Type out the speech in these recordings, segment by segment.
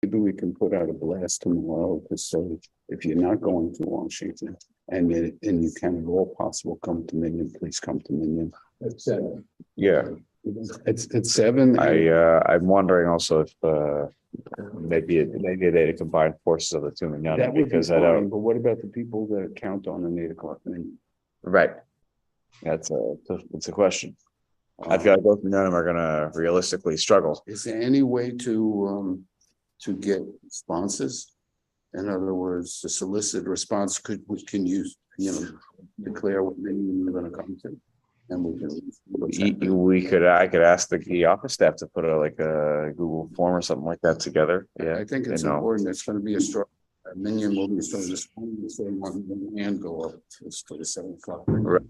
Maybe we can put out a blast tomorrow to say, if you're not going to Washington and you can at all possible come to Minion, please come to Minion. At 7. Yeah, It's 7. I'm wondering also if maybe a day to combine forces of the two That minyanim, would be because I fine, don't. but what about the people that count on an 8 o'clock Minion? Right. It's a question. I feel like both minyanim are gonna realistically struggle. Is there any way to get responses? In other words, to solicit response, we can use, declare what Minion we're gonna come to. And I could ask the office staff to put a Google form or something like that together. Yeah, I think it's important. It's going to be a strong Minion will be starting this morning, so one hand go up to the 7 o'clock. Right.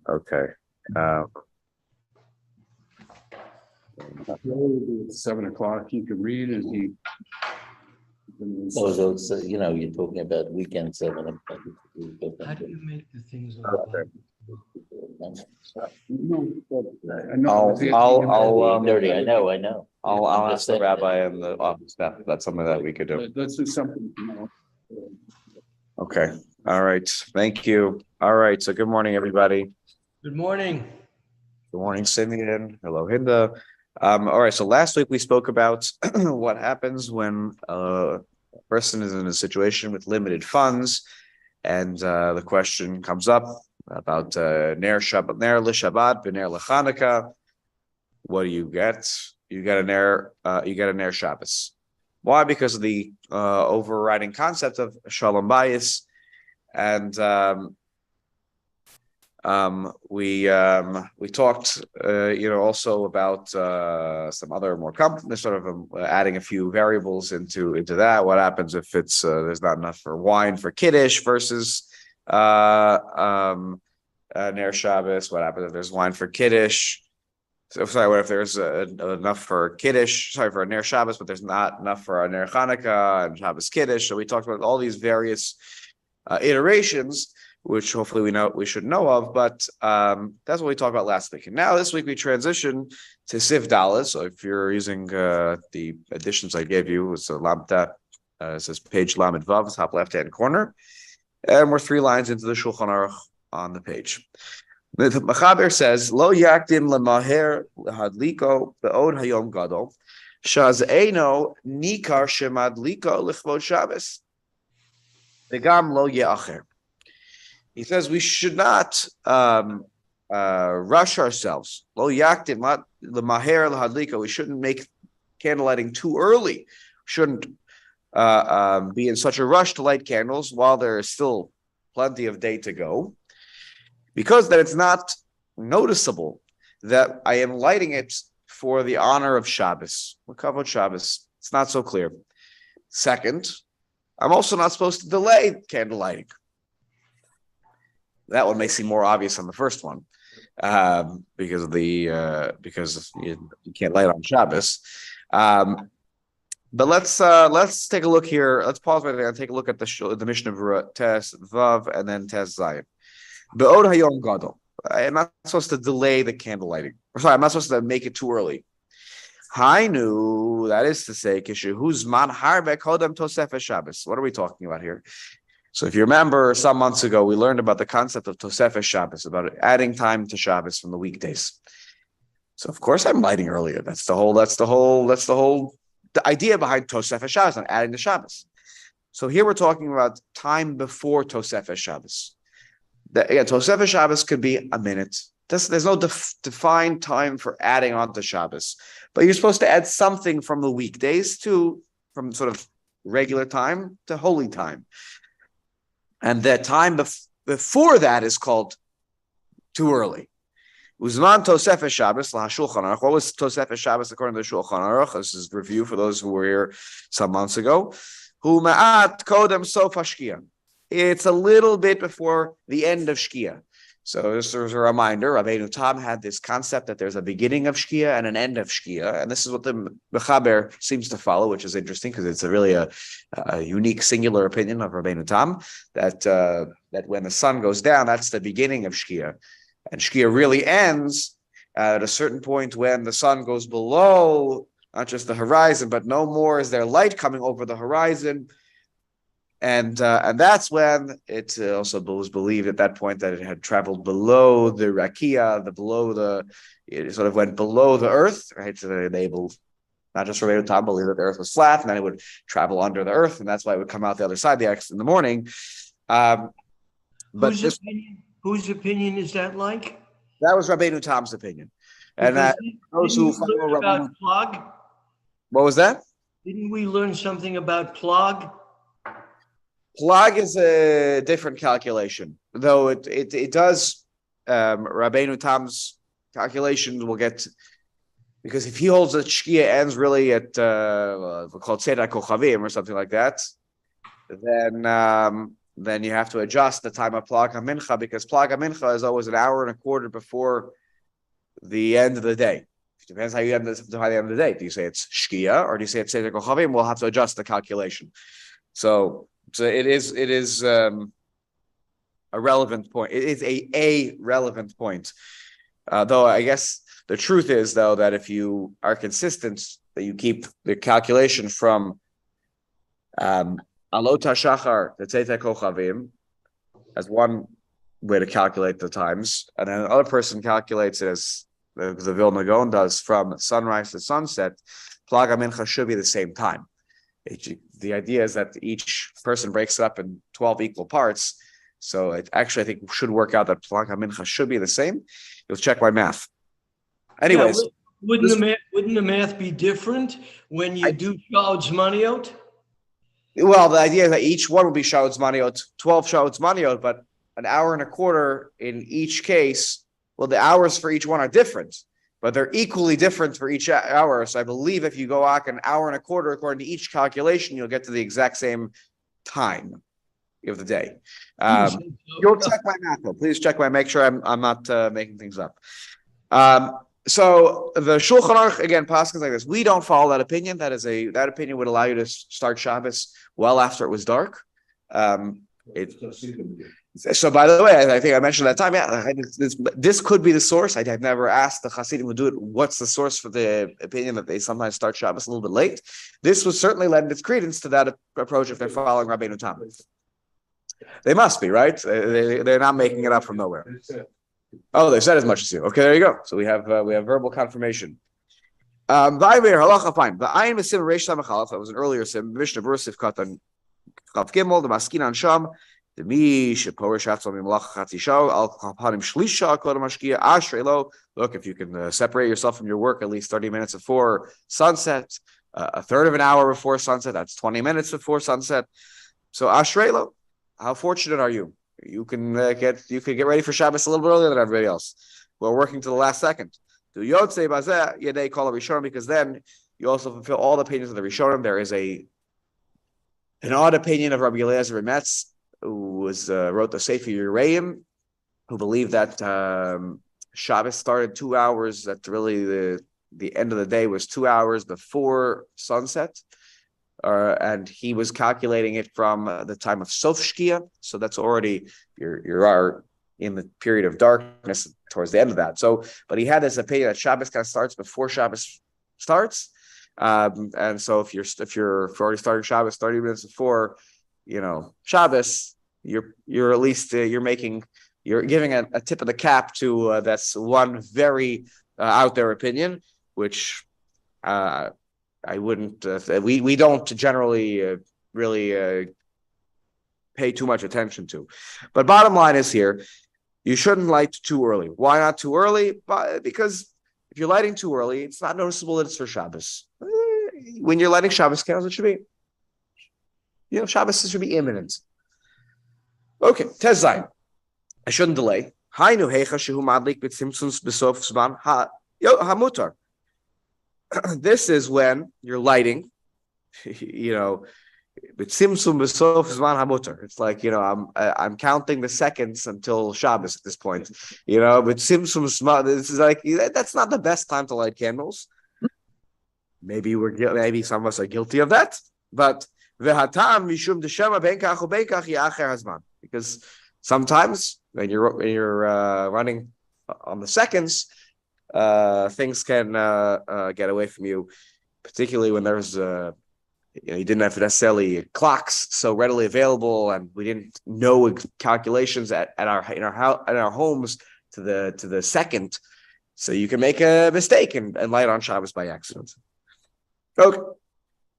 Okay. 7 o'clock, he could read and he. So it's, you're talking about weekend 7 o'clock. How do you make the things? I'll 30, I know. I'll ask the rabbi and the office staff. That's something that we could do. Let's do something. Okay. All right. Thank you. All right. So good morning, everybody. Good morning. Good morning, Simeon. Hello, Hinda. All right. So last week we spoke about what happens when a person is in a situation with limited funds, and the question comes up about Ner Shabbat, Ner l'Shabbat, Ner l'Chanukah. What do you get? You get a Ner Shabbos. Why? Because of the overriding concept of Shalom Bayis, and we talked, also about some other more sort of adding a few variables into that. What happens if it's there's not enough for wine for Kiddush versus Ner Shabbos? What happens if there's wine for Kiddush? So sorry, what if there's enough for Kiddush? Sorry, for a Ner Shabbos, but there's not enough for a Ner Chanukah and Shabbos Kiddush. So we talked about all these various iterations, which hopefully we should know of, but that's what we talked about last week. And now this week we transition to Sif Dalet. So if you're using the additions I gave you, it's a Lamta, it says page Lamed Vav, top left-hand corner. And we're 3 lines into the Shulchan Aruch on the page. The Mechaber says, Lo yakdim lemaher hadliko be'od hayom gadol, shaz eino nikar shemadliko lichvod Shabbos. V'gam lo ye'acher. He says we should not rush ourselves. Lo yakdim lemaher hadliko. We shouldn't make candlelighting too early. We shouldn't be in such a rush to light candles while there is still plenty of day to go, because that it's not noticeable that I am lighting it for the honor of Shabbos. Kavod Shabbos. It's not so clear. Second, I'm also not supposed to delay candle lighting. That one may seem more obvious than the first one, because you can't light on Shabbos. But let's take a look here. Let's pause right there and take a look at the Mishnah of Tes Vav and then Tes Zayin. Be'od hayom gadol. I'm not supposed to delay the candle lighting. Sorry, I'm not supposed to make it too early. Hainu, that is to say, kishuhuz man harbe kodem tosefes Shabbos. What are we talking about here? So if you remember, some months ago, we learned about the concept of tosefes Shabbos, about adding time to Shabbos from the weekdays. So of course I'm lighting earlier. That's the whole idea behind tosefes Shabbos, not adding the Shabbos. So here we're talking about time before tosefes Shabbos. Tosefes Shabbos could be a minute. There's no defined time for adding on to Shabbos, but you're supposed to add something from the weekdays from sort of regular time to holy time. And the time before that is called too early. Uzman Tosefes Shabbos la Shulchan Aruch. What was Tosefes Shabbos according to the Shulchan Aruch? This is review for those who were here some months ago. Hu ma'at kodem sof hashkia. It's a little bit before the end of Shkia. So this is a reminder. Rabbeinu Tam had this concept that there's a beginning of Shkia and an end of Shkia, and this is what the Mechaber seems to follow, which is interesting because it's really a unique, singular opinion of Rabbeinu Tam that when the sun goes down, that's the beginning of Shkia, and Shkia really ends at a certain point when the sun goes below not just the horizon, but no more is there light coming over the horizon. And that's when it also was believed at that point that it had traveled below the rakia, it sort of went below the earth, right? So they enabled not just Rabbeinu Tam believed that the earth was flat, and then it would travel under the earth, and that's why it would come out the other side in the morning. But whose opinion is that like? That was Rabbeinu Tam's opinion. And those who follow about plug? What was that? Didn't we learn something about plug? Plug is a different calculation, though it does. Rabbeinu Tam's calculations will get, because if he holds that Shkia ends really at we'll call it Seder Kochavim or something like that, then you have to adjust the time of Plag HaMincha, because Plag HaMincha is always an hour and a quarter before the end of the day. It depends how you end by the end of the day. Do you say it's Shkia or do you say it's Seder Kochavim? We'll have to adjust the calculation. So it is a relevant point. It is a relevant point. Though I guess the truth is, though, that if you are consistent, that you keep the calculation from Alot HaShachar to Tzeit HaKochavim as one way to calculate the times, and then another person calculates it as the Vilna Gaon does from sunrise to sunset. Plag HaMincha should be the same time. The idea is that each person breaks it up in 12 equal parts. So it actually, I think, should work out that Plag HaMincha should be the same. You'll check my math. Anyways. Yeah, wouldn't the math be different when you do Shaul Zmaniot? Well, the idea is that each one will be Shaul Zmaniot, 12 Shaul Zmaniot, but an hour and a quarter in each case. Well, the hours for each one are different, but they're equally different for each hour. So I believe if you go back an hour and a quarter according to each calculation, you'll get to the exact same time of the day. You'll check my math, though. Please check make sure I'm not making things up. So the Shulchan Aruch again passes like this. We don't follow that opinion. That opinion would allow you to start Shabbos well after it was dark. So by the way, I think I mentioned that time. Yeah, this could be the source. I've never asked the Hasidim who do it. What's the source for the opinion that they sometimes start Shabbos a little bit late? This would certainly lend its credence to that approach if they're following Rabbeinu Tam. They must be, right? They're not making it up from nowhere. Oh, they said as much as you. Okay, there you go. So we have verbal confirmation. Halacha fine. The ayin v'sim reish samachalaf. That was an earlier sim. Mishnah Berurah Katan Chav Gimel. The maskinan sham. The mi sheporish atzom imlach chatzisha al kapanim shlisha kodem mashkia ashrelo. Look, if you can separate yourself from your work at least 30 minutes before sunset, a third of an hour before sunset. That's 20 minutes before sunset. So ashrelo. How fortunate are you? You can get ready for Shabbos a little bit earlier than everybody else. We're working to the last second. Do Yotzei Bazeh Yedei Kol Rishonim, because then you also fulfill all the opinions of the Rishonim. There is an odd opinion of Rabbi Eliezer Remetz, who wrote the Sefer Yereim, who believed that Shabbos started 2 hours. That really the end of the day was 2 hours before sunset. And he was calculating it from the time of Sof Shkia, so that's already you are in the period of darkness towards the end of that. So, but he had this opinion that Shabbos kind of starts before Shabbos starts, and so if you're already starting Shabbos 30 minutes before, Shabbos, you're at least you're giving a tip of the cap to that's one very out there opinion, which. I wouldn't. We don't generally really pay too much attention to, but bottom line is here: you shouldn't light too early. Why not too early? Because if you're lighting too early, it's not noticeable that it's for Shabbos. When you're lighting Shabbos candles, it should be, Shabbos should be imminent. Okay, Tez Zayin. I shouldn't delay. Hainu heicha shehu madlik b'tzimtzum b'sof zman hamutar. This is when you're lighting, but simsum b'sof zman hamutar. It's like, I'm counting the seconds until Shabbos at this point, but simsum, this is like, that's not the best time to light candles. Maybe some of us are guilty of that, but v'hatam mishum d'shema benkach ubenkach ya'acher hazman, because sometimes when you're running on the seconds, things can get away from you. particularly when there's you didn't have necessarily clocks so readily available, and we didn't know calculations at our homes to the second. So you can make a mistake and light on Shabbos by accident. Okay.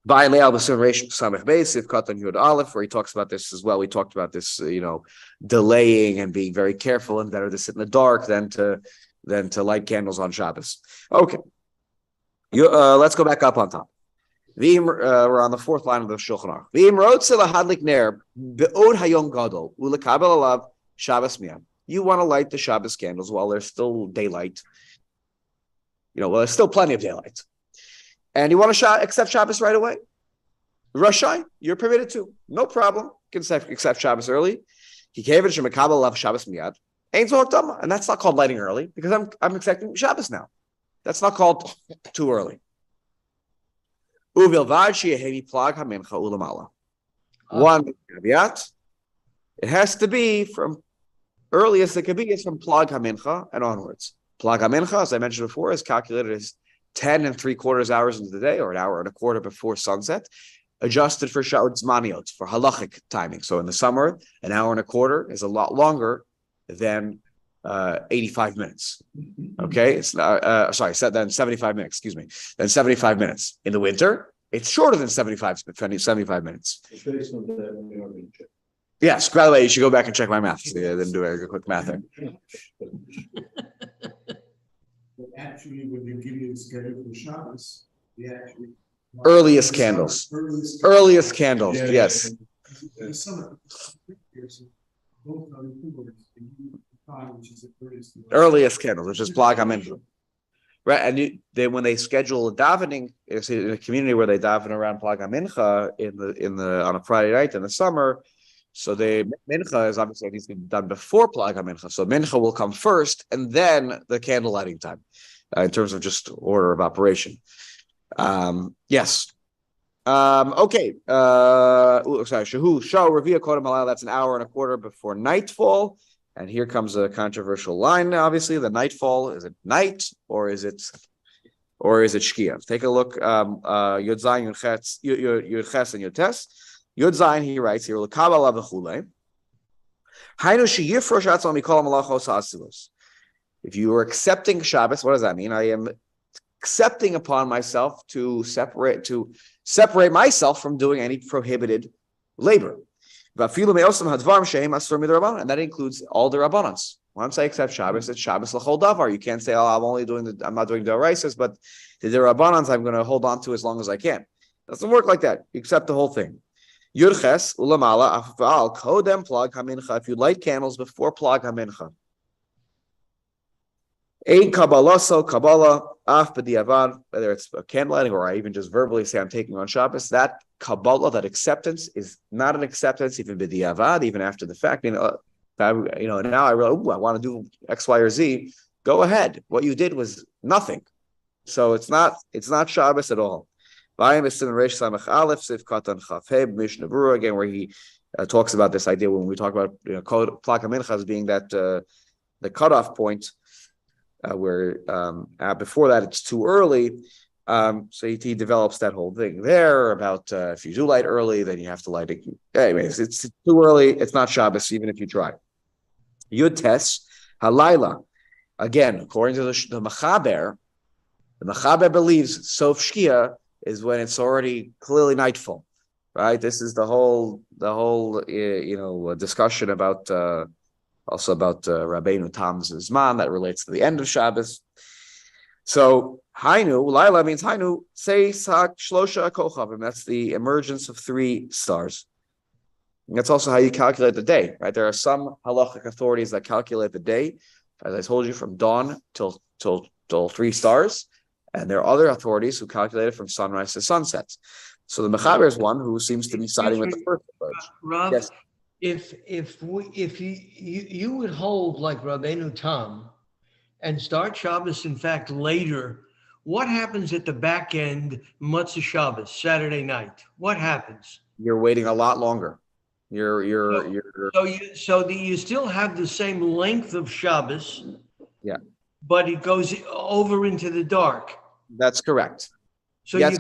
By Leal B'Sim Samech Beis Katan Yud Aleph, where he talks about this as well. We talked about this, delaying and being very careful, and better to sit in the dark than to light candles on Shabbos. Okay. Let's go back up on top. We're on the fourth line of the Shulchan Aruch. V'im rotze lahadlik ner be'od hayom gadol u'lekabel alav Shabbos miyad. You want to light the Shabbos candles while there's still daylight. There's still plenty of daylight. And you want to accept Shabbos right away. Rashai, you're permitted to. No problem. You can accept Shabbos early. And that's not called lighting early, because I'm accepting Shabbos now. That's not called too early. One caveat, it has to be from earliest it could be is from Plag HaMincha and onwards. Plag HaMincha, as I mentioned before, is calculated as 10 3/4 hours into the day, or an hour and a quarter before sunset, adjusted for Sha'ud Zmaniot, for halachic timing. So in the summer, an hour and a quarter is a lot longer than 85 minutes. Okay, it's then 75 minutes, then 75 minutes. In the winter, it's shorter than 75 minutes. Yes, by the way, you should go back and check my math. So I didn't do a quick math there. Actually, when you give me the schedule for Shabbos, earliest candles. Earliest candles, yes. Earliest candles, which is Plag HaMincha. Right, and then when they schedule a davening, it's in a community where they daven around Plag HaMincha on a Friday night in the summer. So the mincha is obviously needs to be done before Plag HaMincha. So mincha will come first, and then the candle lighting time, in terms of just order of operation. Yes. Okay. Shahu Shah Ravia Kodem Halal. That's an hour and a quarter before nightfall. And here comes a controversial line. Obviously, the nightfall, is it night or is it shkia? Take a look. Yud Zayin, Yud Ches, and Yud Tes. Yud Zayin, he writes here, if you are accepting Shabbos, what does that mean? I am accepting upon myself to separate myself from doing any prohibited labor. And that includes all the Rabbanans. Once I accept Shabbos, it's Shabbos l'chol davar. You can't say, I'm not doing the Oraisas, but the Rabbanans I'm going to hold on to as long as I can. It doesn't work like that. You accept the whole thing. Yurches ulamala afal kodem Plag HaMincha. If you light candles before Plag HaMincha, ein kabbalah af b'diavad, whether it's a candle lighting or I even just verbally say I'm taking on Shabbos, that kabbalah, that acceptance, is not an acceptance even b'diavad, even after the fact. Now I realize, I want to do X, Y, or Z. Go ahead. What you did was nothing. So it's not Shabbos at all. Again, where he talks about this idea when we talk about Plag HaMincha as being that the cutoff point, where before that it's too early. So he develops that whole thing there about if you do light early, then you have to light it. Anyways, it's too early. It's not Shabbos, even if you try. Yud Tes Halayla. Again, according to the Mechaber believes Sof Shkia is when it's already clearly nightfall, right? This is the whole discussion about also about Rabbeinu Tam's Zman that relates to the end of Shabbos. So Hainu Laila means Hainu say Sak Shlosha Kochavim. That's the emergence of 3 stars. And that's also how you calculate the day, right? There are some halachic authorities that calculate the day, as I told you, from dawn till 3 stars. And there are other authorities who calculate it from sunrise to sunset. So the Mechaber is one who seems to be siding with the first approach. Rob, yes. If you would hold like Rabbeinu Tam and start Shabbos, in fact, later, what happens at the back end, Motzei Shabbos, Saturday night? What happens? You're waiting a lot longer. So you still have the same length of Shabbos. Yeah. But it goes over into the dark. That's correct. So Yes,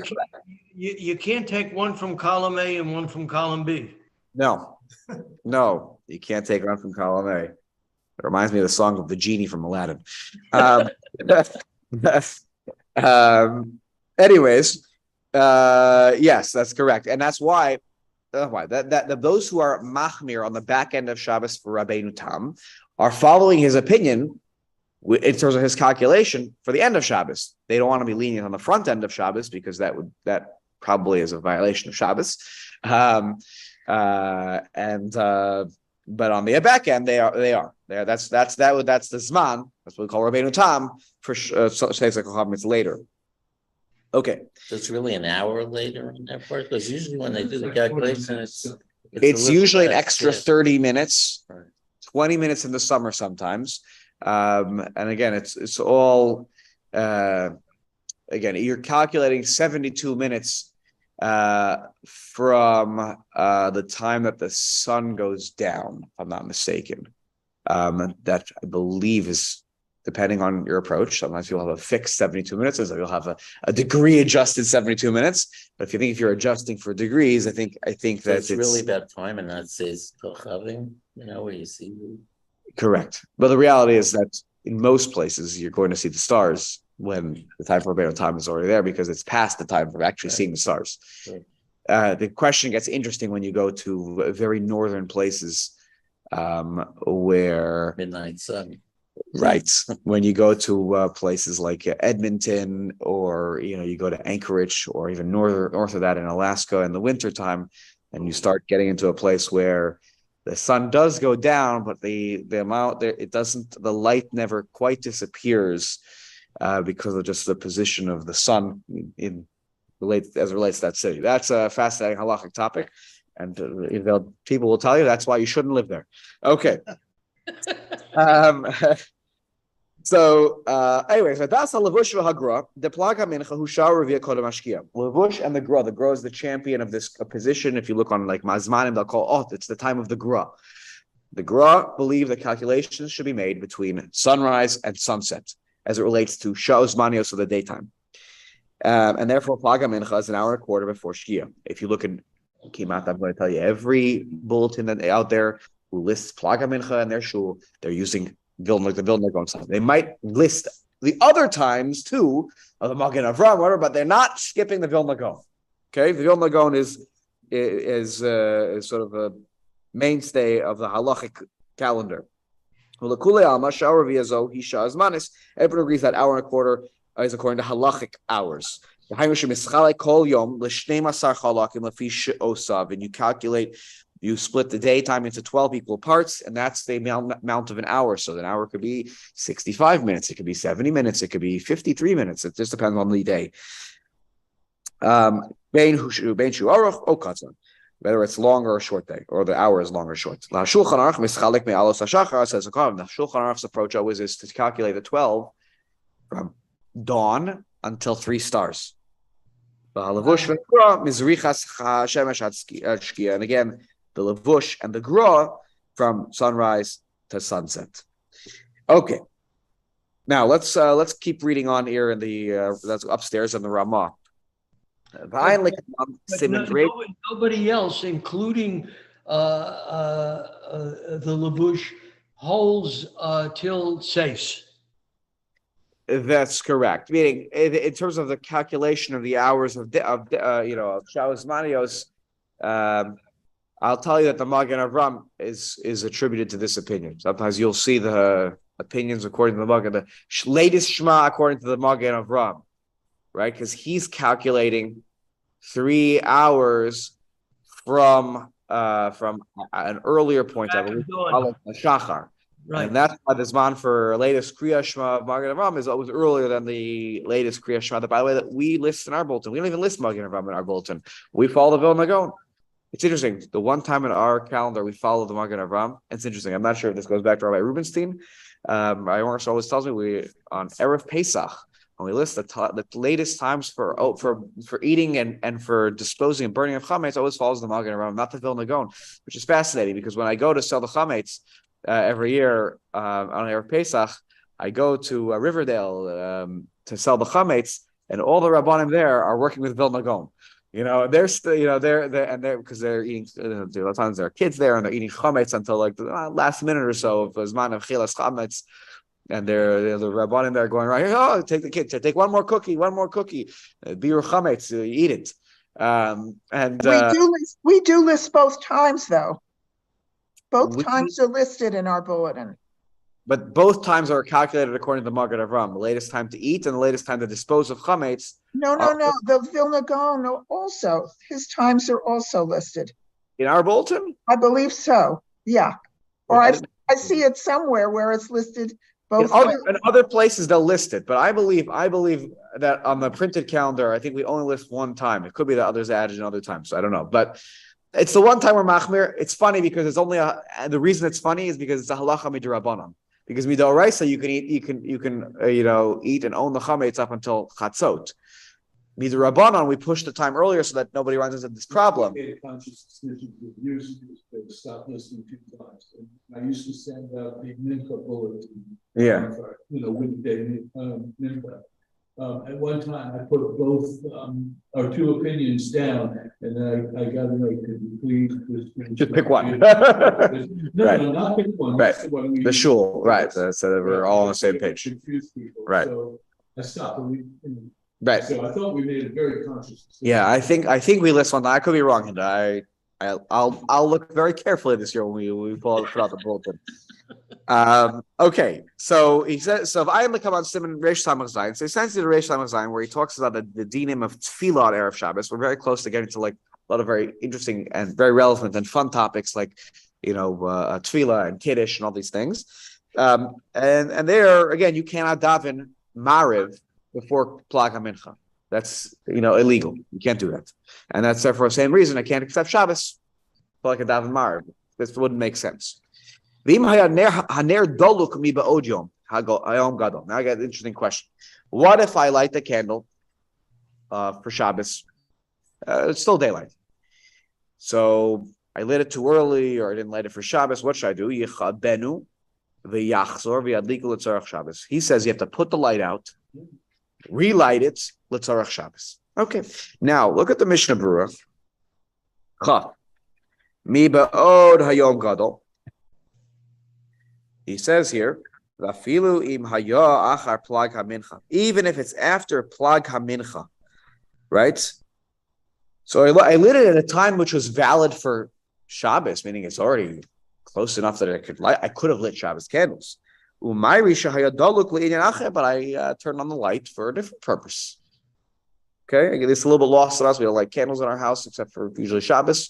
you can't take one from column A and one from column B. no, you can't take one from column A. It reminds me of the song of the genie from Aladdin. Um, anyways, yes, that's correct, and that's why that those who are machmir on the back end of Shabbos for Rabbeinu Tam are following his opinion in terms of his calculation for the end of Shabbos. They don't want to be lenient on the front end of Shabbos because that probably is a violation of Shabbos. But on the back end, they are. That's the Zman. That's what we call Rabbeinu Tam for it's later. Okay. So it's really an hour later on that part, because usually when they do the calculation, it's Usually an extra 30 minutes, Right. 20 minutes in the summer sometimes. And again, it's all again, you're calculating 72 minutes from the time that the sun goes down, if I'm not mistaken. That I believe is depending on your approach. Sometimes you'll have a fixed 72 minutes, so you'll have a degree adjusted 72 minutes. But if you're adjusting for degrees, I think So that it's really about time and not says kochavim, where you see. correct. But the reality is that in most places you're going to see the stars when the time for Rabbeinu Tam is already there, because it's past the time for actually seeing the stars. Right. The question gets interesting when you go to very northern places where Midnight sun. right when you go to places like Edmonton, or you go to Anchorage, or even north of that in Alaska in the wintertime, and you start getting into a place where the sun does go down, but the amount there, it doesn't, the light never quite disappears because of just the position of the sun as it relates to that city. That's a fascinating halachic topic, and people will tell you that's why you shouldn't live there. Okay. So anyways, that's a Levush v'hagra. The plaga mincha hu sha'ar v'ya kodem ashkia. Levush and the gra. The gra is the champion of this position. If you look on like Mazmanim, they'll call it's the time of the gra. The gra believe that calculations should be made between sunrise and sunset as it relates to sha'os manios of the daytime, and therefore plaga mincha is an hour and a quarter before shkia. If you look in Kimat, I'm going to tell you every bulletin that out there who lists plaga mincha in their shul, they're using the Vilna Gaon time. They might list the other times too of the Magen Avraham, whatever, but they're not skipping the Vilna Gaon. Okay, the Vilna Gaon is sort of a mainstay of the halachic calendar. Everyone agrees that hour and a quarter is according to halachic hours. And you calculate. You split the daytime into 12 equal parts, and that's the amount of an hour. So an hour could be 65 minutes, it could be 70 minutes, it could be 53 minutes. It just depends on the day. Whether it's long or a short day, or the hour is long or short. The Shulchan Aruch's approach always is to calculate the 12 from dawn until 3 stars. And again, the levush and the gra from sunrise to sunset. Okay, now let's keep reading on here in the that's upstairs in the Ramah. But nobody else, including the levush, holds till seis. That's correct. Meaning, in terms of the calculation of the hours of Shabbos Manios, I'll tell you that the Magen Avraham is attributed to this opinion. Sometimes you'll see the opinions according to the Magen, the latest Shema according to the Magen Avraham, right? Because he's calculating 3 hours from an earlier point, I believe, Shachar. Right. And that's why the Zman for latest Kriya Shema of Magen Avraham is always earlier than the latest Kriya Shema. By the way, that we list in our bulletin. We don't even list Magen Avraham in our bulletin. We follow the Vilna Gaon. It's interesting. The one time in our calendar we follow the Magen Avraham. It's interesting. I'm not sure if this goes back to Rabbi Rubenstein. Rabbi Morris always tells me we on Erev Pesach, when we list the latest times for eating and for disposing and burning of chametz, always follows the Magen Avraham, not the Vilna Gaon, which is fascinating because when I go to sell the chametz every year on Erev Pesach, I go to Riverdale to sell the chametz. and all the Rabbanim there are working with Vilna Gaon. They're still, they're because they're eating. A lot of times there are kids there, and they're eating chametz until like the last minute or so of Zman of Chilas chametz, and they're the Rabbanim there going right. Oh, take the kid, take one more cookie, be your chametz, eat it. We do list both times though. Both We- times are listed in our bulletin. But both times are calculated according to the Maggid Avram. The latest time to eat and the latest time to dispose of chametz. No. The Vilna Gaon also, his times are also listed. In our bulletin? I believe so. Yeah. Or Yeah, I see it somewhere where it's listed both. In other places they'll list it, but I believe that on the printed calendar, I think we only list one time. It could be that others added in other times, so I don't know. But it's the one time where Machmir. It's funny because it's only and the reason it's funny is because it's a halacha midrabanan. Because midoraisa you can eat and own the chametz up until chatzot. Midrabanan we push the time earlier so that nobody runs into this problem. I made a conscious decision for years to stop listening 2 times. And I used to send out the mincha bulletin. Yeah. With the day mincha. At one time, I put both or 2 opinions down, and I got to make it please. Just pick one. No, Right. not pick one. Right. That's the one we The use. shul, right? So that we're all on the same page. Confuse people. Right. So I stopped. Right. So I thought we made a very conscious decision. Yeah, I think we list one. I could be wrong, and I'll look very carefully this year when we put out the bulletin. Okay, so he says, so if I am to come on Simon Reish Samach Zayin, so essentially the Reish Samach Zayin, where he talks about the dinim of tefillah on Erev Shabbos, we're very close to getting to like a lot of very interesting and very relevant and fun topics like tefillah and kiddush and all these things. And there again, you cannot daven mariv before Plag HaMincha. That's illegal. You can't do that, and that's for the same reason I can't accept Shabbos like a daven mariv. This wouldn't make sense. Now I got an interesting question. What if I light the candle for Shabbos? It's still daylight. So I lit it too early or I didn't light it for Shabbos. What should I do? He says you have to put the light out, relight it, l'tzarach Shabbos. Okay. Now look at the Mishnah Berurah. Mi ba'od hayom gadol. He says here, even if it's after Plag HaMincha, right? So I lit it at a time which was valid for Shabbos, meaning it's already close enough that I could have lit Shabbos candles. But I turned on the light for a different purpose. Okay, again, it's a little bit lost on us. We don't light candles in our house except for usually Shabbos,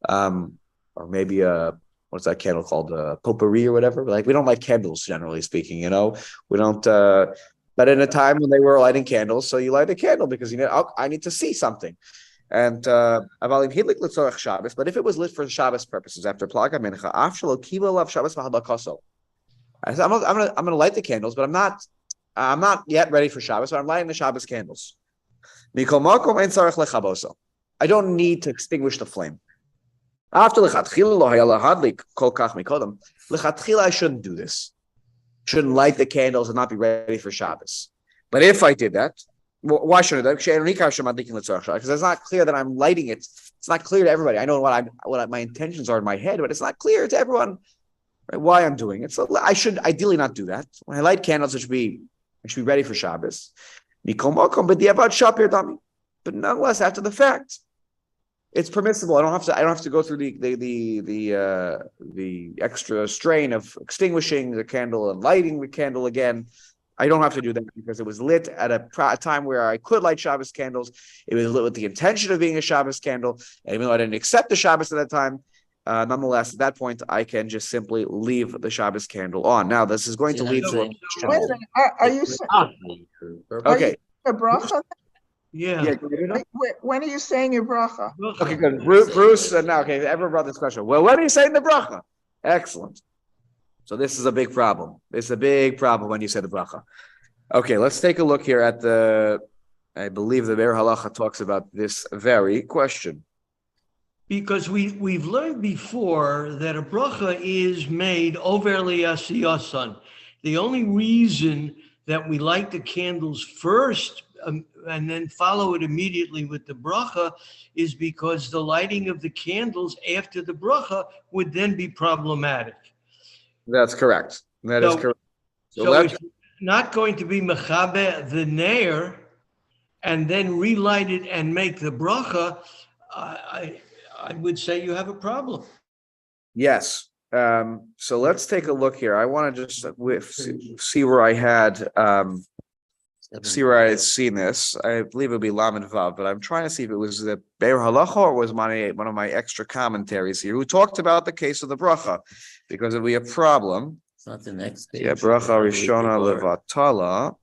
or maybe what's that candle called? Potpourri or whatever. Like we don't light candles, generally speaking. We don't. But in a time when they were lighting candles, so you light a candle because I need to see something. And but if it was lit for Shabbos purposes after Plag HaMincha, I said, I'm gonna light the candles, but I'm not yet ready for Shabbos, but I'm lighting the Shabbos candles. I don't need to extinguish the flame. After lechatchila I shouldn't do this. Shouldn't light the candles and not be ready for Shabbos. But if I did that, why shouldn't I? Because it's not clear that I'm lighting it. It's not clear to everybody. I know what my intentions are in my head, but it's not clear to everyone, right, why I'm doing it. So I should ideally not do that. When I light candles, I should be ready for Shabbos. But nonetheless, after the fact, it's permissible. I don't have to go through the extra strain of extinguishing the candle and lighting the candle again. I don't have to do that because it was lit at a time where I could light Shabbos candles. It was lit with the intention of being a Shabbos candle. And even though I didn't accept the Shabbos at that time, nonetheless, at that point, I can just simply leave the Shabbos candle on. Now, this is going to lead to... Wait a minute. Are you saying Okay. a bracha? Yeah. When are you saying your bracha? Okay, good. Bruce, now, okay, everyone brought this question. Well, when are you saying the bracha? Excellent. So this is a big problem. It's a big problem when you say the bracha. Okay, let's take a look here at I believe the Be'er Halacha talks about this very question. Because we've learned before that a bracha is made over li'asiyasan. The only reason that we light the candles first and then follow it immediately with the bracha is because the lighting of the candles after the bracha would then be problematic. That's correct. That is So- correct. So So let's, it's not going to be mechabe the nair and then relight it and make the bracha. I would say you have a problem. yes. So let's take a look here. I want to just see where I had seen this. I believe it would be Lam and Vav, but I'm trying to see if it was the Be'er Halacha or was one of my extra commentaries here who talked about the case of the bracha, because it would be a problem. It's not the next page. Yeah, bracha rishona levatala.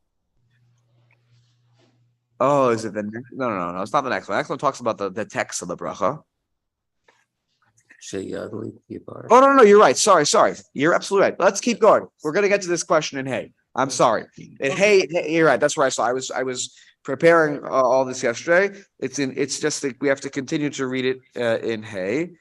Oh, is it the next? No. It's not the next one. The next one talks about the text of the bracha. Oh, no, you're right. Sorry. You're absolutely right. Let's keep going. We're going to get to this question in Hay. I'm sorry. In Hay, you're right. That's where I saw. I was preparing all this yesterday. It's just that we have to continue to read it in Hay.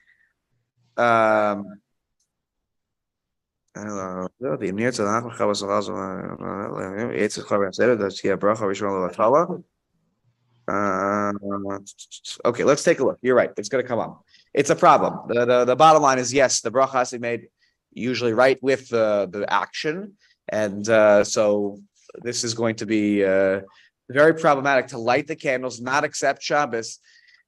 Okay, let's take a look. You're right. It's going to come up. It's a problem. The bottom line is, yes, the bracha has to be made usually right with the action. And so this is going to be very problematic to light the candles, not accept Shabbos,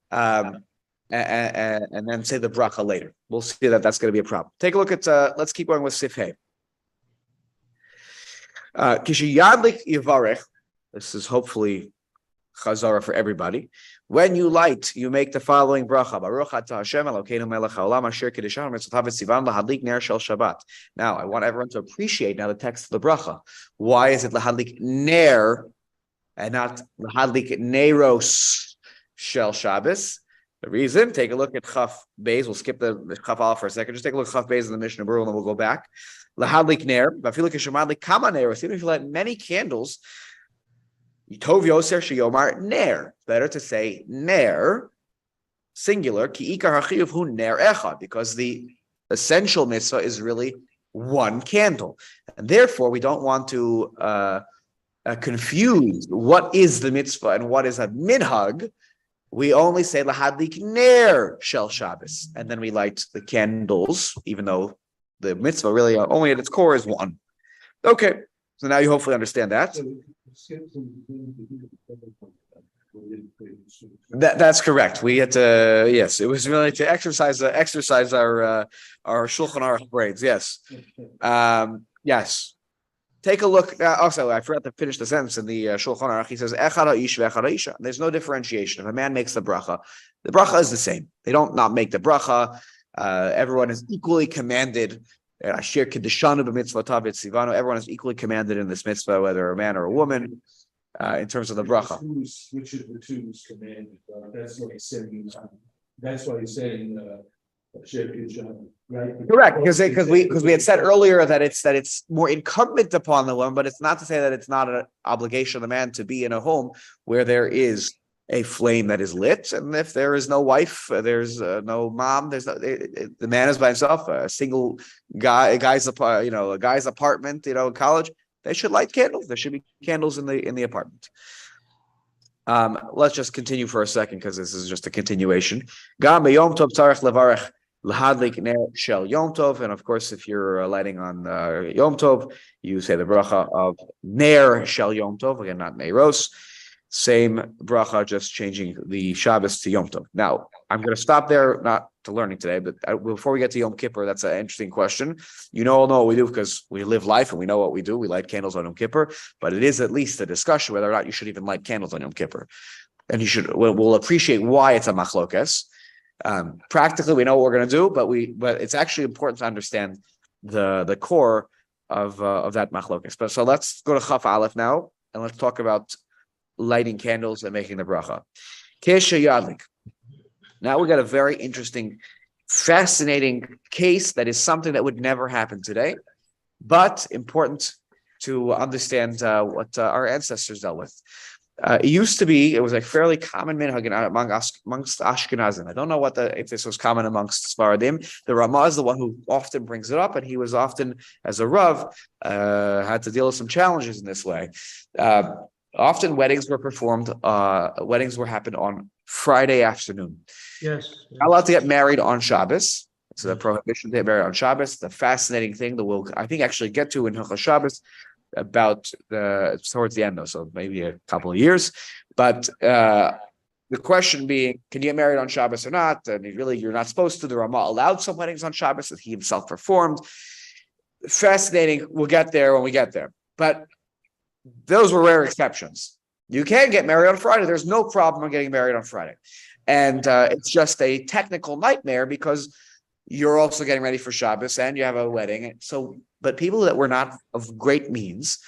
and then say the bracha later. We'll see that's going to be a problem. Take a look at, let's keep going with Sif Hey. Kishiyadlik Yivarech. This is hopefully Chazara for everybody. When you light, you make the following bracha. Baruch atah Hashem Elokeinu melech haolam asher kiddushanu mitzvotav v'tzivan lahadlik ner shel Shabbat. Now, I want everyone to appreciate now the text of the bracha. Why is it lahadlik ner and not lahadlik neros shel Shabbos? The reason, take a look at Chaf Beis. We'll skip the Chaf Aleph for a second. Just take a look at Chaf Beis in the Mishnah Berurah, and then we'll go back. Lahadlik ner. But if you look at Shemadlik kama neros, even if you light many candles, Tov Yoser Sheyomar Ner. Better to say Ner, singular, Ki Ikar HaChiyuv Hu Ner Echad, because the essential mitzvah is really one candle. And therefore, we don't want to confuse what is the mitzvah and what is a minhag. We only say Lahadlik Ner Shel Shabbos, and then we light the candles, even though the mitzvah really only at its core is one. Okay, so now you hopefully understand that. That's correct. We had to, yes, it was really to exercise our Shulchan Aruch brains. Yes, yes. Take a look. Also, I forgot to finish the sentence in the Shulchan Aruch. He says, "Echad ha'ish ve'echad ha'isha." There's no differentiation. If a man makes the bracha is the same. They don't not make the bracha. Everyone is equally commanded. Asher kiddushanu b'mitzvotav v'tzivanu. Everyone is equally commanded in this mitzvah, whether a man or a woman, in terms of the bracha. Which of the two is commanded? That's what he's saying. That's why he's saying asher kiddushanu, right? Correct, because we had said earlier that it's more incumbent upon the woman, but it's not to say that it's not an obligation of the man to be in a home where there is a flame that is lit, and if there is no wife, there's no mom, the man is by himself, a single a guy's apartment, in college, they should light candles. There should be candles in the apartment. Let's just continue for a second because this is just a continuation. Gam b'yom tov tzarich levarech lahadlik ner shel yom tov, and of course, if you're lighting on yom tov, you say the bracha of ner shel yom tov, again, not neiros. Same bracha, just changing the Shabbos to Yom Tov. Now, I'm going to stop there, not to learning today, but before we get to Yom Kippur, that's an interesting question. You all know what we do because we live life and we know what we do. We light candles on Yom Kippur, but it is at least a discussion whether or not you should even light candles on Yom Kippur. And we'll appreciate why it's a machlokes. Practically, we know what we're going to do, but it's actually important to understand the core of that machlokes. So let's go to Chaf Aleph now, and let's talk about lighting candles and making the bracha. Kesha Yadlik. Now we got a very interesting, fascinating case that is something that would never happen today, but important to understand what our ancestors dealt with. It was a fairly common minhag amongst Ashkenazim. I don't know if this was common amongst Sfaradim. The Ramah is the one who often brings it up, and he was often, as a Rav, had to deal with some challenges in this way. Often weddings were performed, happened on Friday afternoon. Yes. Not allowed to get married on Shabbos. So the prohibition to get married on Shabbos. The fascinating thing that we'll, I think, actually get to in Hilchot Shabbos about towards the end, though, so maybe a couple of years. But the question being, can you get married on Shabbos or not? And really, you're not supposed to. The Ramah allowed some weddings on Shabbos that he himself performed. Fascinating. We'll get there when we get there. But those were rare exceptions. You can get married on Friday. There's no problem on getting married on Friday. And it's just a technical nightmare because you're also getting ready for Shabbos and you have a wedding. So, but people that were not of great means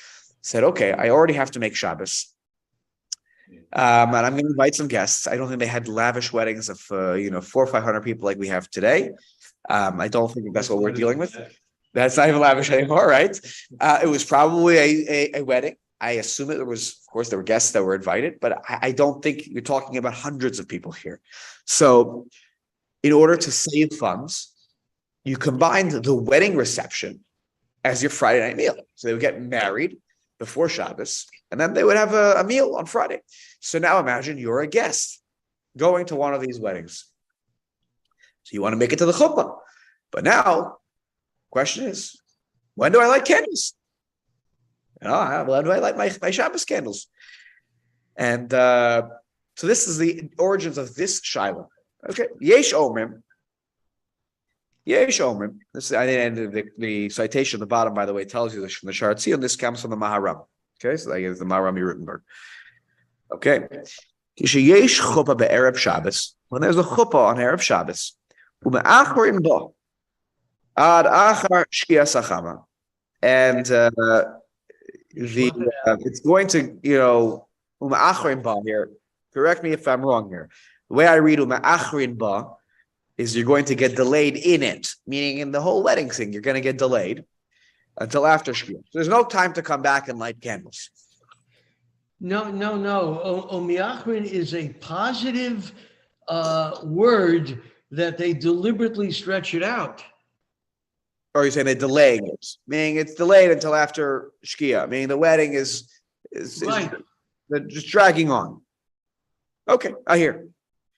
said, okay, I already have to make Shabbos. And I'm going to invite some guests. I don't think they had lavish weddings of, 400 or 500 people like we have today. I don't think that's what we're dealing with. That's not even lavish anymore, right? It was probably a wedding. I assume there was, of course, there were guests that were invited, but I don't think you're talking about hundreds of people here. So in order to save funds, you combined the wedding reception as your Friday night meal. So they would get married before Shabbos, and then they would have a meal on Friday. So now imagine you're a guest going to one of these weddings. So you want to make it to the chuppah. But now, question is, when do I light candles? When do I light my Shabbos candles? And so this is the origins of this Shiloh. Okay, Yesh Omrim. Yesh Omrim. This is, and the citation at the bottom, by the way, tells you this from the Sharatzi, and this comes from the Maharam. Okay, so that is the Maharam Rutenberg. Okay. Yesh chuppah be'erev Shabbos. When there's a chuppah on Erev Shabbos, u'me'achrim bo ad achar shkias hachama, and it's going to, u'me'achrim ba here. Correct me if I'm wrong here. The way I read u'me'achrim ba is you're going to get delayed in it, meaning in the whole wedding thing, you're going to get delayed until after Shkia. So there's no time to come back and light candles. No. Omiachrin is a positive word that they deliberately stretch it out. Or you're saying they're delaying it, meaning it's delayed until after Shkia, meaning the wedding is Right. they're just dragging on. Okay, I hear.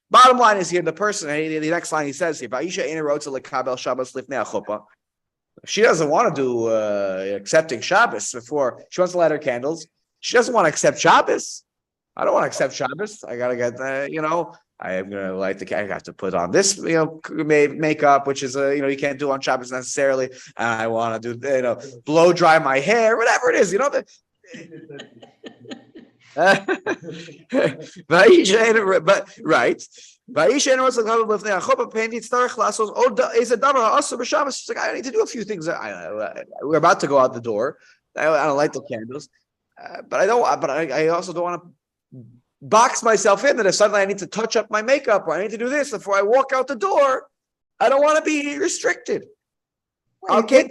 Bottom line is here, the person, the next line he says here, she doesn't want to do accepting Shabbos before, she wants to light her candles. She doesn't want to accept Shabbos. I don't want to accept Shabbos. I got to get, I am going to light I have to put on this, makeup, which is, you can't do on Shabbos necessarily. And I want to do, blow dry my hair, whatever it is, but right. She's like, I need to do a few things. We're about to go out the door. I don't light the candles, but I also don't want to box myself in that if suddenly I need to touch up my makeup or I need to do this before I walk out the door. I don't want to be restricted. Okay.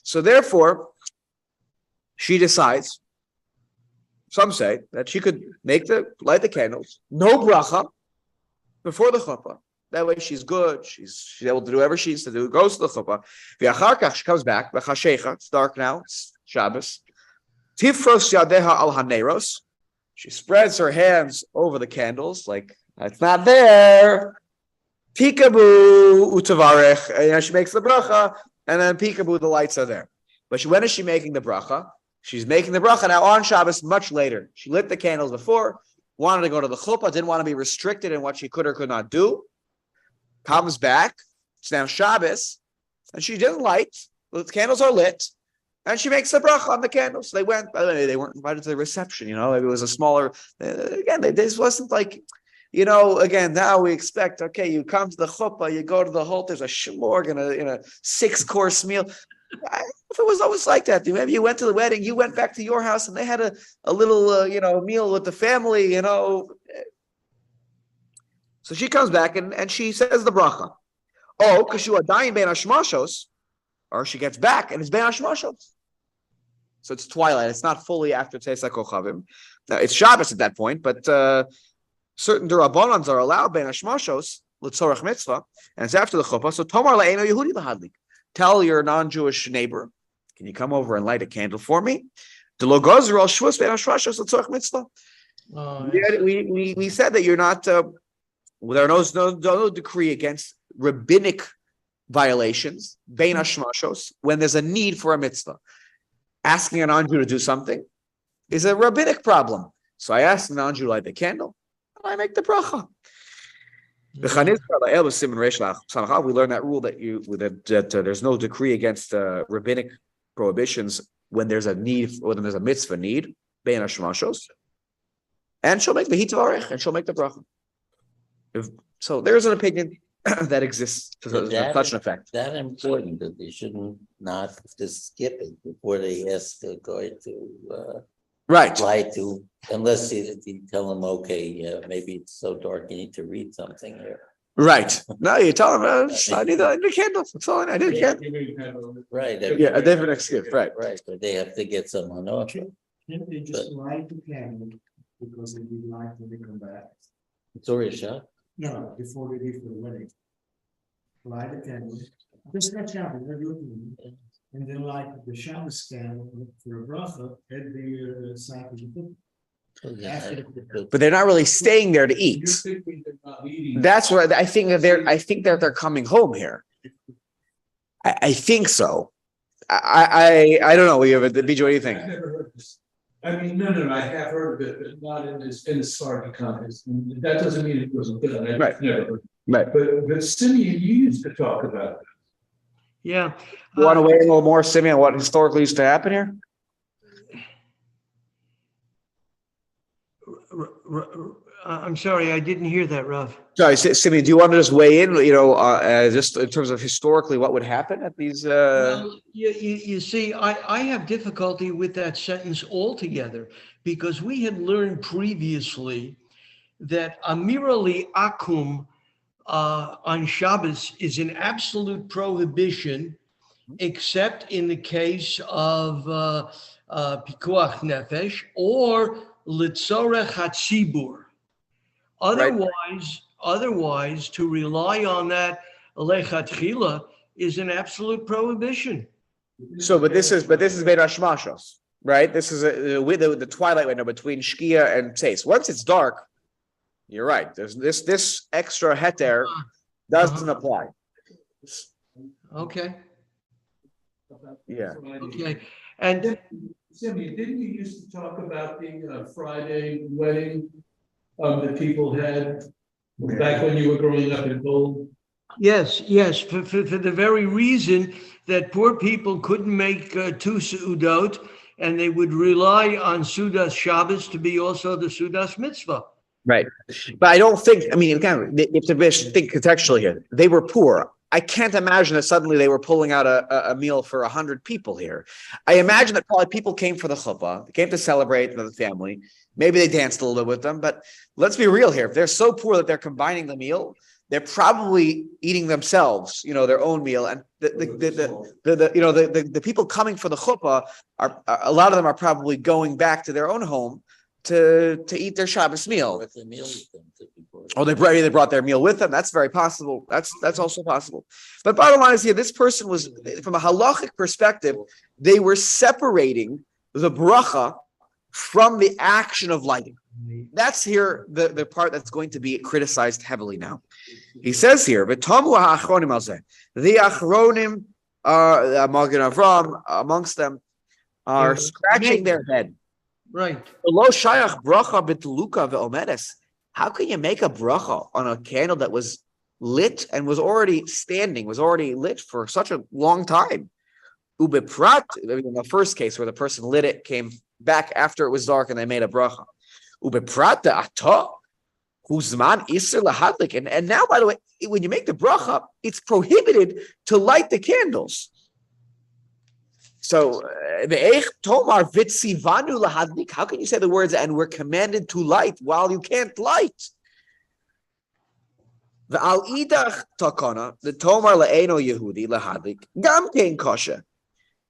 So therefore, she decides, some say, that she could light the candles, no bracha, before the chuppah. That way she's good, she's able to do whatever she needs to do, goes to the chuppah. She comes back, it's dark now, it's Shabbos. Tifros yadeha al haneros. She spreads her hands over the candles, like, it's not there. Peekaboo utavarech. And she makes the bracha, and then peekaboo, the lights are there. But when is she making the bracha? She's making the bracha now on Shabbos much later. She lit the candles before, wanted to go to the chuppah, didn't want to be restricted in what she could or could not do. Comes back, it's now Shabbos, and she didn't light. The candles are lit, and she makes the bracha on the candles. They went, by the way, they weren't invited to the reception, maybe it was a smaller, this wasn't like, again, now we expect, okay, you come to the chuppah, you go to the hall, there's a shmorg and a 6-course meal. If it was always like that, maybe you went to the wedding, you went back to your house, and they had a little, meal with the family, So she comes back and she says the bracha. Oh, because you are dying ben hashmashos, or she gets back and it's ben hashmashos. So it's twilight. It's not fully after Tzeitzah Kochavim. Now it's Shabbos at that point, but certain Durabonans are allowed ben hashmashos l'tzorach mitzvah, and it's after the chuppah. So Tomar la'eno Yehudi lahadlik. Tell your non-Jewish neighbor, can you come over and light a candle for me? The logozer al shvus bein hashmashos l'tzorch mitzvah. Oh, yes. We said that you're not. There is no decree against rabbinic violations bein hashmashos when there's a need for a mitzvah. Asking a non-Jew to do something is a rabbinic problem. So I ask the non-Jew to light the candle, and I make the bracha. We learn that rule that there's no decree against rabbinic prohibitions when there's a need, or when there's a mitzvah need, bein hashmashos, and she'll make the hitvarech, and she'll make the bracha. So there's an opinion that exists to such an effect. That important that they shouldn't not just skip it before they ask the guy to Right. lie to, unless you tell them, okay, maybe it's so dark, you need to read something here. Right. No, you tell them, I need a candle. That's all I need. A candle. Right. Yeah, a different excuse. Right. Right, but they have to get someone off. Can't they just light the candle because they would like when they come back? It's already shot. No, before they leave for the wedding. Light the candle, just not Shabbos, they're looking, and then light the Shabbos candle for a bracha at the side of the. But they're not really staying there to eat. That's what I think that they're coming home here. I think so. I don't know. We have BJ. What do you think? I've never heard this. I mean, no, I have heard of it, but not in this Spartan context. And that doesn't mean it wasn't done. I've Right. never heard. Right. But Simeon, you used to talk about it. Yeah. You want to weigh in a little more, Simeon, on what historically used to happen here? I'm sorry, I didn't hear that, Rav. Sorry, Simeon, do you want to just weigh in, just in terms of historically what would happen at these? Well, you see, I have difficulty with that sentence altogether because we had learned previously that Amirali Akum on Shabbos is an absolute prohibition, except in the case of Pikuach Nefesh or Litzorech HaTzibur. Otherwise, to rely on that lechatchila is an absolute prohibition. So, but this is Beit Hashmashos, right? This is with the twilight window between Shkia and Tzeis. Once it's dark, you're right. There's this extra heter doesn't apply. Okay. Yeah. Okay. And Simeon, didn't you used to talk about the Friday wedding that people had back when you were growing up in Poland? yes, for the very reason that poor people couldn't make two Sudot, and they would rely on Sudas Shabbos to be also the Sudas Mitzvah. Right. But I don't think, again, you have to think contextually here. They were poor. I can't imagine that suddenly they were pulling out a meal for 100 people here. I imagine that probably people came for the chuppah, they came to celebrate with the family. Maybe they danced a little bit with them, but let's be real here. If they're so poor that they're combining the meal, they're probably eating themselves, their own meal. And the people coming for the chuppah are, a lot of them are probably going back to their own home to eat their Shabbos meal. With the meal with them, Oh, they brought their meal with them. That's very possible. That's also possible. But bottom line is here, this person was, from a halachic perspective, they were separating the bracha from the action of lighting. That's here the part that's going to be criticized heavily now. He says here, the achronim are Magen Avram amongst them are scratching their head. Right. How can you make a bracha on a candle that was lit and was already lit for such a long time? Ubeprat, in the first case where the person lit it, came back after it was dark and they made a bracha. Ubeprat ata, huzman iser lahadlik. And now, by the way, when you make the bracha, it's prohibited to light the candles. So, how can you say the words "and we're commanded to light" while you can't light? The al idach takana, the tomar laeno Yehudi lahadlik gam kein kosher,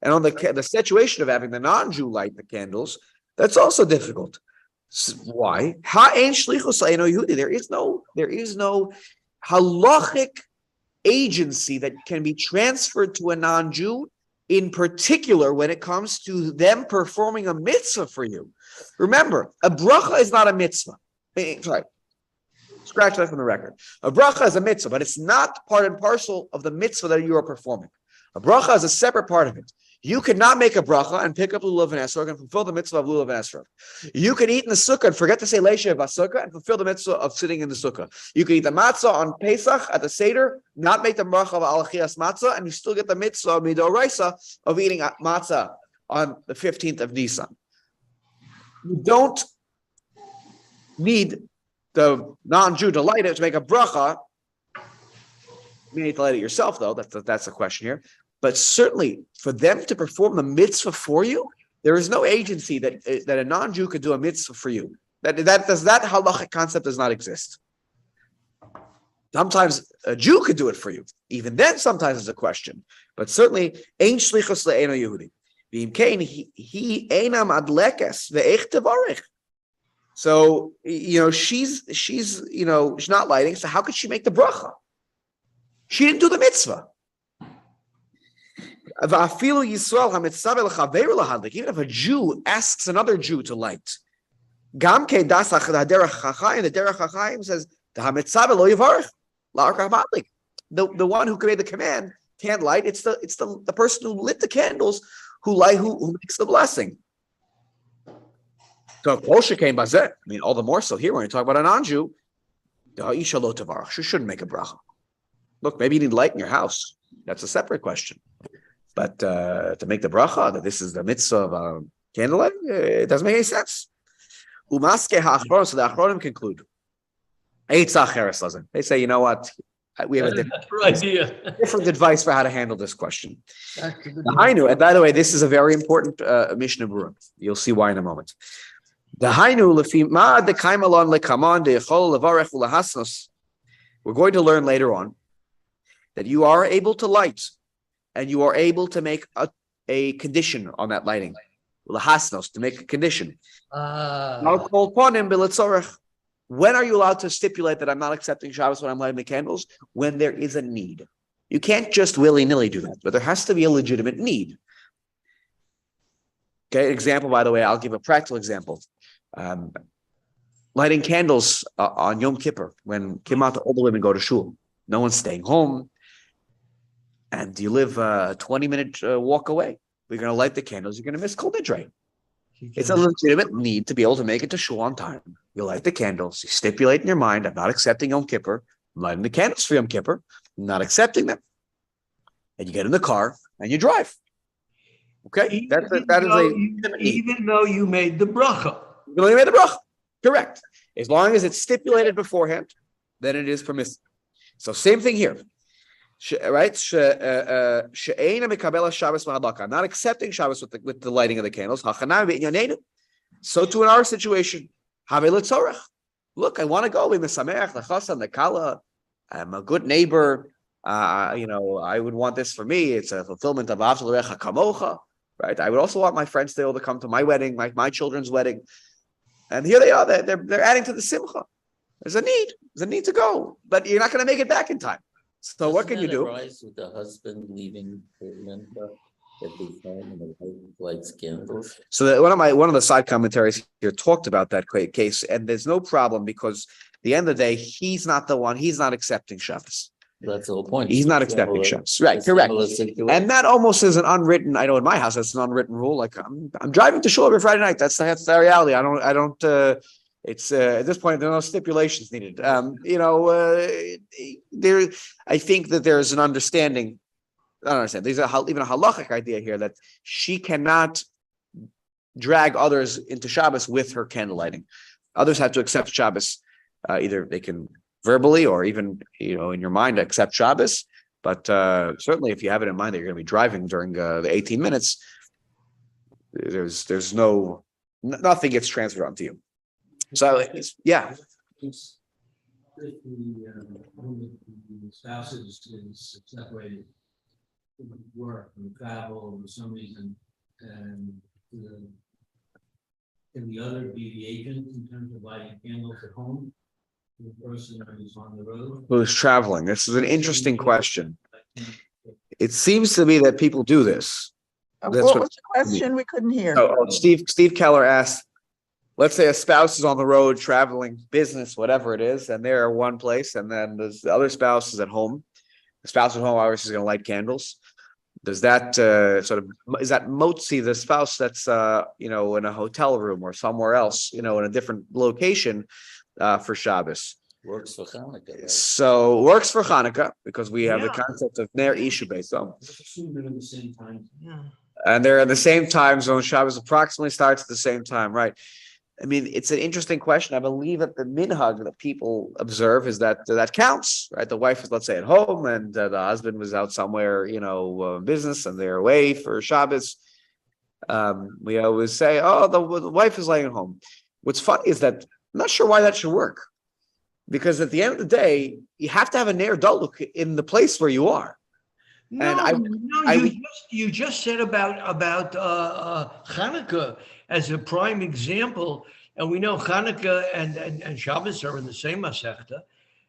and on the situation of having the non-Jew light the candles, that's also difficult. Why? Ha'ein shlichus laeno Yehudi. There is no halachic agency that can be transferred to a non-Jew in particular when it comes to them performing a mitzvah for you. Remember, a bracha is not a mitzvah. Sorry, scratch that from the record. A bracha is a mitzvah, but it's not part and parcel of the mitzvah that you are performing. A bracha is a separate part of it. You cannot make a bracha and pick up lulav and esrog and fulfill the mitzvah of lulav and esrog. You can eat in the sukkah and forget to say leisha v'sukkah and fulfill the mitzvah of sitting in the sukkah. You can eat the matzah on Pesach at the Seder, not make the bracha of alachias matzah, and you still get the mitzvah of midoraisa of eating matzah on the 15th of Nisan. You don't need the non-Jew to light it to make a bracha. You need to light it yourself, though. That's the question here. But certainly, for them to perform the mitzvah for you, there is no agency that a non-Jew could do a mitzvah for you. That halachic concept does not exist. Sometimes a Jew could do it for you. Even then, sometimes it's a question. But certainly, ein shlichus le'eno Yehudi. V'imkein he einam adlekes ve'ech tevarich. So she's not lighting. So how could she make the bracha? She didn't do the mitzvah. Even if a Jew asks another Jew to light, the derech hachayim says the one who made the command can't light. It's the person who lit the candles who makes the blessing. So all the more so here when you talk about a non-Jew, she shouldn't make a bracha. Look, maybe you need light in your house. That's a separate question. But to make the bracha, that this is the mitzvah of candlelight, it doesn't make any sense. So the Achronim conclude. They say, you know what? We have a different advice for how to handle this question. I know, and by the way, this is a very important Mishnah Berurah. You'll see why in a moment. We're going to learn later on that you are able to light and you are able to make a condition on that lighting. To make a condition. When are you allowed to stipulate that I'm not accepting Shabbos when I'm lighting the candles? When there is a need. You can't just willy-nilly do that, but there has to be a legitimate need. Okay, example, by the way, I'll give a practical example. Lighting candles on Yom Kippur, when all the women go to shul. No one's staying home. And you live a 20-minute walk away. We're going to light the candles. You're going to miss Kol Nidre. It's a legitimate need to be able to make it to shul on time. You light the candles. You stipulate in your mind, I'm not accepting Yom Kippur. I'm lighting the candles for Yom Kippur. I'm not accepting them. And you get in the car and you drive. Okay? Even though you made the bracha. Even though you made the bracha. Correct. As long as it's stipulated beforehand, then it is permissible. So same thing here. Right? I'm not accepting Shabbos with the lighting of the candles. So too in our situation. Look, I want to go. I'm a good neighbor. I would want this for me. It's a fulfillment of kamocha. Right? I would also want my friends to be able to come to my wedding, my children's wedding. And here they are. They're adding to the simcha. There's a need to go, but you're not going to make it back in time. So what can you do? Arise with the husband leaving the mincha at the time and the wife lights candles. So one of the side commentaries here talked about that case, and there's no problem because at the end of the day, he's not the one. He's not accepting Shabbos. That's the whole point. He's not accepting Shabbos. Right, correct. And that almost is an unwritten. I know in my house that's an unwritten rule. Like I'm driving to shul every Friday night. That's the reality. I don't. It's at this point there are no stipulations needed. I think that there's an understanding. I don't understand. There's even a halachic idea here that she cannot drag others into Shabbos with her candle lighting. Others have to accept Shabbos. Either they can verbally or even in your mind accept Shabbos. But certainly, if you have it in mind that you're going to be driving during the 18 minutes, there's nothing gets transferred onto you. So yeah. If the spouse is separated from work and travel for some reason, and can the other be the agent in terms of lighting candles at home? The person who's on the road, Who's traveling? This is an interesting question. It seems to me that people do this. That's What what- was the question? We couldn't hear. Steve Keller asked, let's say a spouse is on the road traveling business, whatever it is, and they're one place, and then the other spouse is at home. The spouse at home obviously is going to light candles. Does that is that motzi, the spouse that's in a hotel room or somewhere else, in a different location for Shabbos? Works for Hanukkah, right? So works for Hanukkah because we have the Yeah. concept of ner ishu based on, Let's assume they're in the same time. Yeah. and they're in the same time zone. Shabbos approximately starts at the same time, right? I mean, it's an interesting question. I believe that the minhag that people observe is that counts, right? The wife is, let's say, at home, and the husband was out somewhere, business, and they're away for Shabbos. We always say, "Oh, the wife is laying at home." What's funny is that I'm not sure why that should work, because at the end of the day, you have to have a ner daluk in the place where you are. No, And you just said about Hanukkah as a prime example, and we know Hanukkah and Shabbos are in the same Masechta,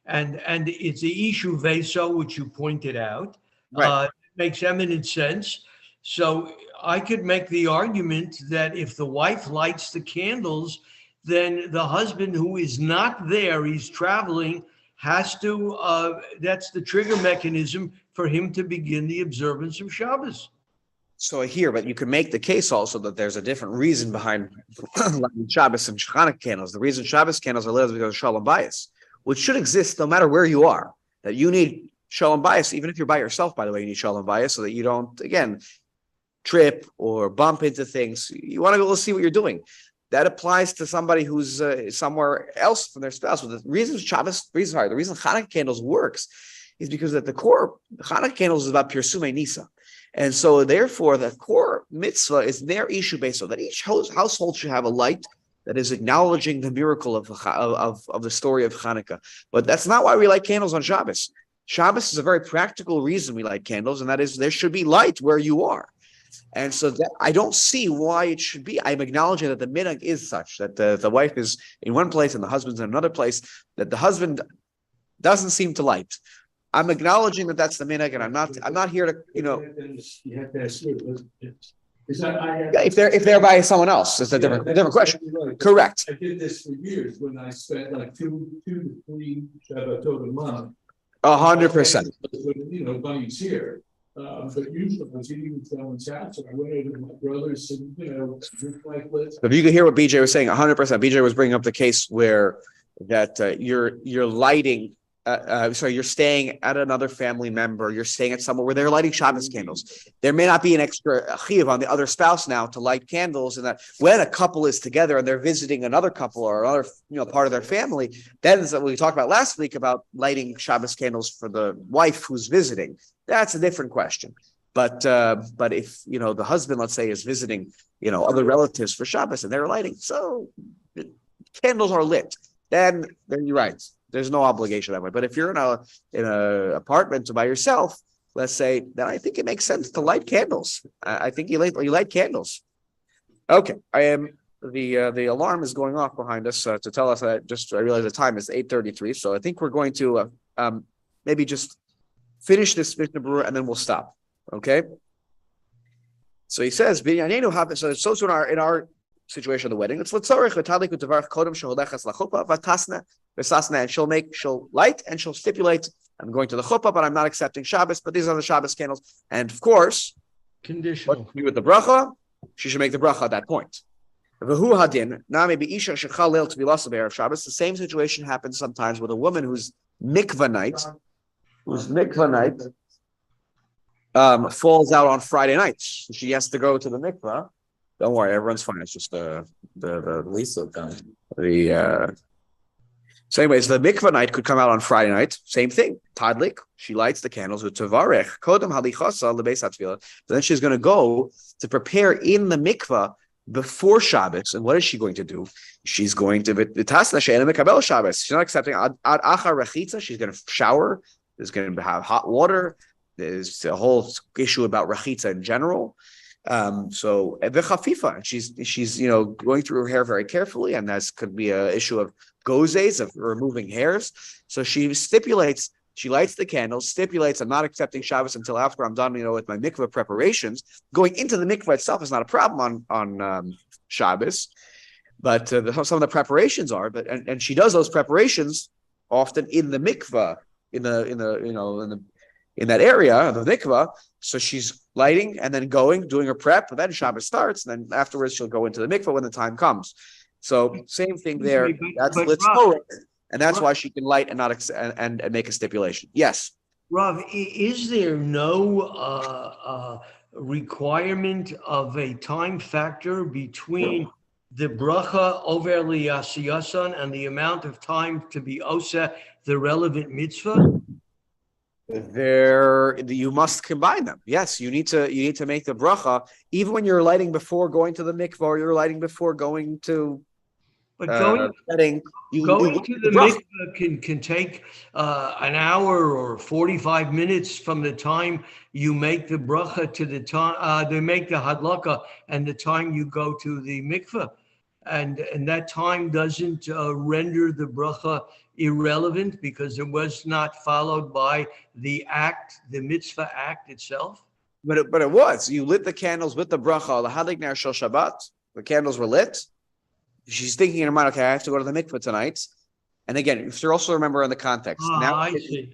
and it's the Ishu Veso, which you pointed out. Right. Makes eminent sense. So I could make the argument that if the wife lights the candles, then the husband who is not there, he's traveling, has to, that's the trigger mechanism for him to begin the observance of Shabbos. So I hear, but you can make the case also that there's a different reason behind lighting Shabbos and Hanukkah candles. The reason Shabbos candles are lit is because of Shalom Bayis, which should exist no matter where you are. That you need Shalom Bayis, even if you're by yourself, by the way, you need Shalom Bayis so that you don't, again, trip or bump into things. You want to be able to see what you're doing. That applies to somebody who's somewhere else from their spouse. But the reason the reason Hanukkah candles works is because at the core, Hanukkah candles is about Pirsumei Nisa. And so therefore the core mitzvah is their issue based on that each household should have a light that is acknowledging the miracle of the story of Hanukkah. But that's not why we light candles on Shabbos. Shabbos is a very practical reason we light candles, and that is there should be light where you are. And so that I don't see why it should be. I'm acknowledging that the minhag is such that the wife is in one place and the husband's in another place, that the husband doesn't seem to light. I'm acknowledging that that's the minhag, and I'm not here to, You have to ask you, if they're by someone else, it's a different question. Right. Correct. I did this for years when I spent like two to three Shabbatot a month. 100%. When, money's here. But usually I was eating with someone's house, and I went over to my brother's and, drink like this. If you could hear what BJ was saying, 100%. BJ was bringing up the case where that you're lighting. You're staying at another family member. You're staying at somewhere where they're lighting Shabbos candles. There may not be an extra chiyuv on the other spouse now to light candles, and that when a couple is together and they're visiting another couple or another part of their family, then is what we talked about last week about lighting Shabbos candles for the wife who's visiting. That's a different question. But if the husband, let's say, is visiting other relatives for Shabbos and they're lighting, so candles are lit, then you're right. There's no obligation that way. But if you're in a apartment by yourself, let's say, then I think it makes sense to light candles. I think you light candles. Okay, the alarm is going off behind us to tell us that. I realize the time is 8:33, so I think we're going to maybe just finish this Mishnah Berurah and then we'll stop. Okay. So he says, so in our situation of the wedding, it's and she'll light and she'll stipulate, I'm going to the chuppah, but I'm not accepting Shabbos, but these are the Shabbos candles. And of course, Conditional. with the bracha, she should make the bracha at that point. The same situation happens sometimes with a woman whose mikvah night falls out on Friday nights. She has to go to the mikvah. Don't worry, everyone's fine. It's just the Lisa time. So anyways, the mikvah night could come out on Friday night. Same thing. Tadlik, she lights the candles with tavarech. Kodem halichasa lebeis hatfilah. Then she's going to go to prepare in the mikvah before Shabbos. And what is she going to do? She's going to v'tasna she'ena mekabel Shabbos. She's not accepting ad achar rechitza. She's going to shower. There's going to have hot water. There's a whole issue about rechitza in general. So v'chafifa. She's going through her hair very carefully, and that could be an issue of gozes, of removing hairs. So she stipulates She lights the candles, stipulates, I'm not accepting Shabbos until after I'm done, with my mikveh preparations. Going into the mikveh itself is not a problem on Shabbos, but some of the preparations are. But and she does those preparations often in the mikveh, in that area of the mikveh. So she's lighting and then doing her prep, and then Shabbos starts, and then afterwards she'll go into the mikveh when the time comes. So same thing there. That's let's go. And that's why she can light and not and make a stipulation. Yes. Rav, is there no requirement of a time factor between the bracha over liyasiyasan and the amount of time to be osa the relevant mitzvah? You must combine them. Yes, you need to make the bracha even when you're lighting before going to the mikvah, or you're lighting before going to. But going to the mikveh can take an hour or 45 minutes from the time you make the bracha to the time they make the hadlaka and the time you go to the mikveh, and that time doesn't render the bracha irrelevant because it was not followed by the mitzvah act itself. But it was. You lit the candles with the bracha. The Hilchot Shabbat. The candles were lit. She's thinking in her mind, okay, I have to go to the mikveh tonight. And again, you should also remember in the context. I see.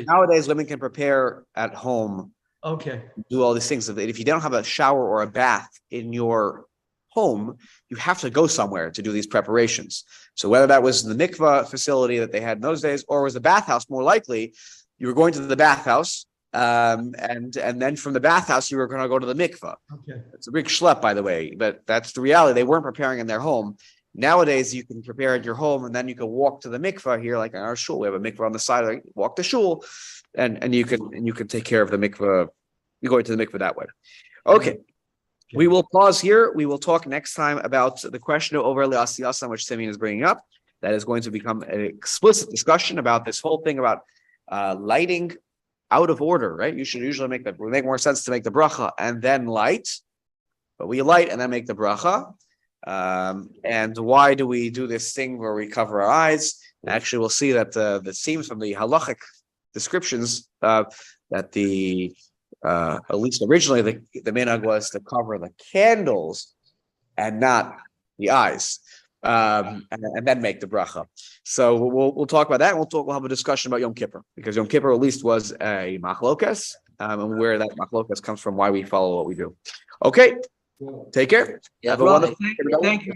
Nowadays, women can prepare at home. Okay. Do all these things. If you don't have a shower or a bath in your home, you have to go somewhere to do these preparations. So whether that was the mikveh facility that they had in those days, or was the bathhouse, more likely, you were going to the bathhouse. And then from the bathhouse, you were going to go to the mikveh. Okay. It's a big schlep, by the way, but that's the reality. They weren't preparing in their home. Nowadays, you can prepare at your home, and then you can walk to the mikveh here, like in our shul. We have a mikveh on the side. Like, walk to shul, and you can take care of the mikveh. You're going to the mikveh that way. Okay. We will pause here. We will talk next time about the question of over le'asiyasan, which Simeon is bringing up. That is going to become an explicit discussion about this whole thing about lighting out of order, right? You should usually make more sense to make the bracha and then light, but we light and then make the bracha. And why do we do this thing where we cover our eyes? Actually, we'll see that it seems from the halachic descriptions that at least originally the minhag was to cover the candles and not the eyes, and then make the bracha. So we'll talk about that. And we'll have a discussion about Yom Kippur, because Yom Kippur at least was a machlokas, and where that machlokas comes from, why we follow what we do. Okay, take care. Yeah, Have a wonderful. Thank you.